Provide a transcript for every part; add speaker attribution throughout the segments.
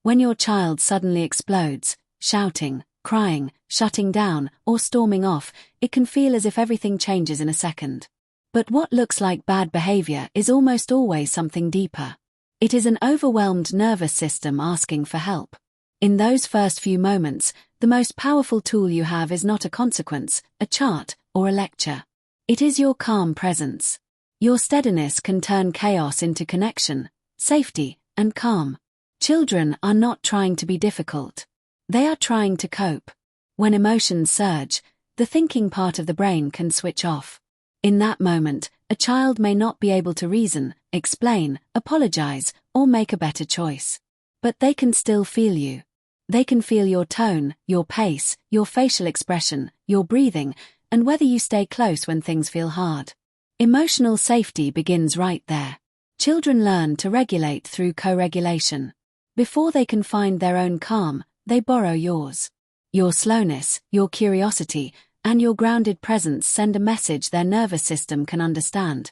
Speaker 1: When your child suddenly explodes, shouting, crying, shutting down, or storming off, it can feel as if everything changes in a second. But what looks like bad behavior is almost always something deeper. It is an overwhelmed nervous system asking for help. In those first few moments, the most powerful tool you have is not a consequence, a chart, or a lecture. It is your calm presence. Your steadiness can turn chaos into connection, safety, and calm. Children are not trying to be difficult. They are trying to cope. When emotions surge, the thinking part of the brain can switch off. In that moment, a child may not be able to reason, explain, apologize, or make a better choice. But they can still feel you. They can feel your tone, your pace, your facial expression, your breathing, and whether you stay close when things feel hard. Emotional safety begins right there. Children learn to regulate through co-regulation. Before they can find their own calm, they borrow yours. Your slowness, your curiosity, and your grounded presence send a message their nervous system can understand.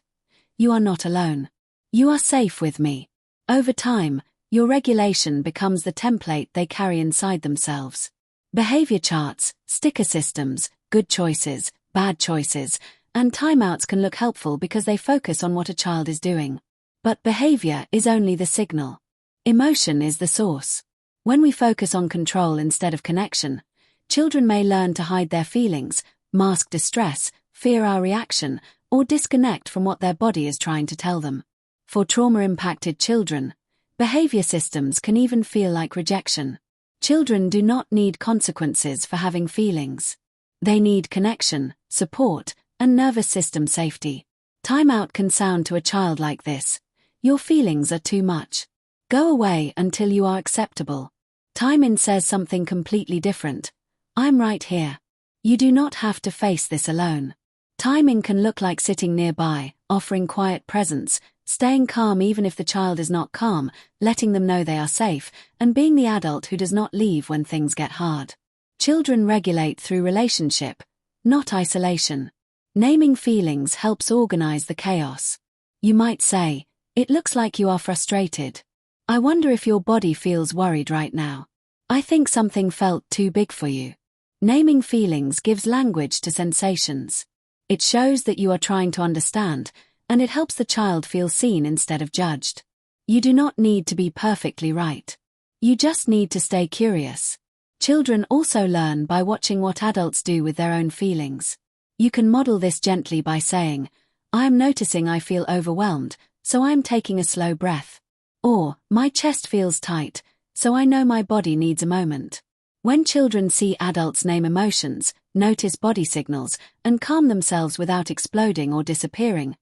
Speaker 1: You are not alone. You are safe with me. Over time, your regulation becomes the template they carry inside themselves. Behavior charts, sticker systems, good choices, bad choices, and timeouts can look helpful because they focus on what a child is doing. But behavior is only the signal. Emotion is the source. When we focus on control instead of connection, children may learn to hide their feelings, mask distress, fear our reaction, or disconnect from what their body is trying to tell them. For trauma-impacted children, behavior systems can even feel like rejection. Children do not need consequences for having feelings. They need connection, support, and nervous system safety. Timeout can sound to a child like this: your feelings are too much. Go away until you are acceptable. Time in says something completely different. I'm right here. You do not have to face this alone. Timing can look like sitting nearby, offering quiet presence, staying calm even if the child is not calm, letting them know they are safe, and being the adult who does not leave when things get hard. Children regulate through relationship, not isolation. Naming feelings helps organize the chaos. You might say, "It looks like you are frustrated. I wonder if your body feels worried right now. I think something felt too big for you." Naming feelings gives language to sensations. It shows that you are trying to understand, and it helps the child feel seen instead of judged. You do not need to be perfectly right. You just need to stay curious. Children also learn by watching what adults do with their own feelings. You can model this gently by saying, "I am noticing I feel overwhelmed, so I am taking a slow breath." Or, "My chest feels tight, so I know my body needs a moment." When children see adults name emotions, notice body signals, and calm themselves without exploding or disappearing,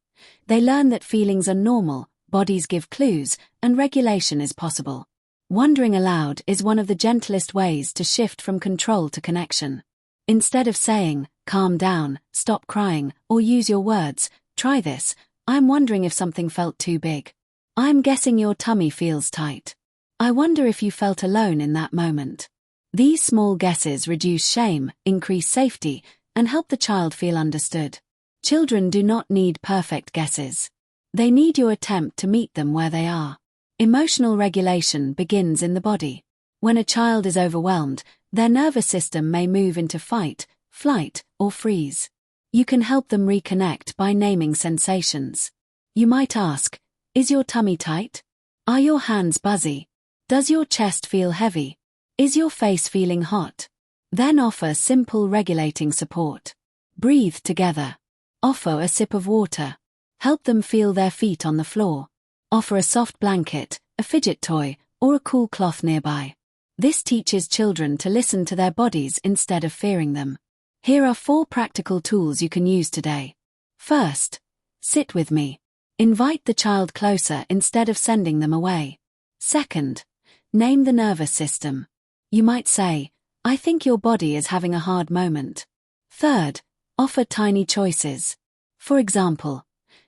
Speaker 1: they learn that feelings are normal, bodies give clues, and regulation is possible. Wondering aloud is one of the gentlest ways to shift from control to connection. Instead of saying, "Calm down, stop crying," or "Use your words," try this: "I'm wondering if something felt too big. I'm guessing your tummy feels tight. I wonder if you felt alone in that moment." These small guesses reduce shame, increase safety, and help the child feel understood. Children do not need perfect guesses. They need your attempt to meet them where they are. Emotional regulation begins in the body. When a child is overwhelmed, their nervous system may move into fight, flight, or freeze. You can help them reconnect by naming sensations. You might ask, "Is your tummy tight? Are your hands buzzy? Does your chest feel heavy? Is your face feeling hot?" Then offer simple regulating support. Breathe together. Offer a sip of water. Help them feel their feet on the floor. Offer a soft blanket, a fidget toy, or a cool cloth nearby. This teaches children to listen to their bodies instead of fearing them. Here are 4 practical tools you can use today. First, sit with me. Invite the child closer instead of sending them away. Second, name the nervous system. You might say, "I think your body is having a hard moment." Third, offer tiny choices. For example,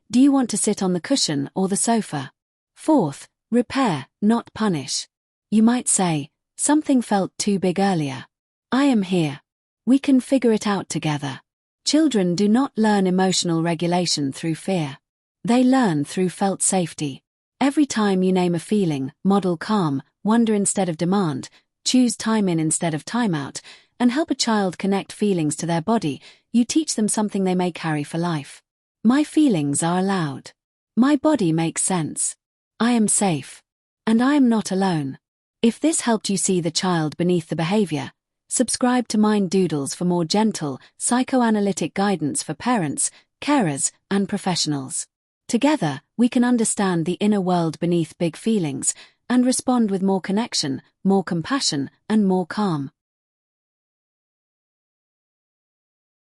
Speaker 1: do you want to sit on the cushion or the sofa? Fourth, repair, not punish. You might say, "Something felt too big earlier. I am here. We can figure it out together." Children do not learn emotional regulation through fear. They learn through felt safety. Every time you name a feeling, model calm, wonder instead of demand, choose time in instead of time out, and help a child connect feelings to their body, you teach them something they may carry for life. My feelings are allowed. My body makes sense. I am safe. And I am not alone. If this helped you see the child beneath the behavior, subscribe to Mind Doodles for more gentle, psychoanalytic guidance for parents, carers, and professionals. Together, we can understand the inner world beneath big feelings and respond with more connection, more compassion, and more calm.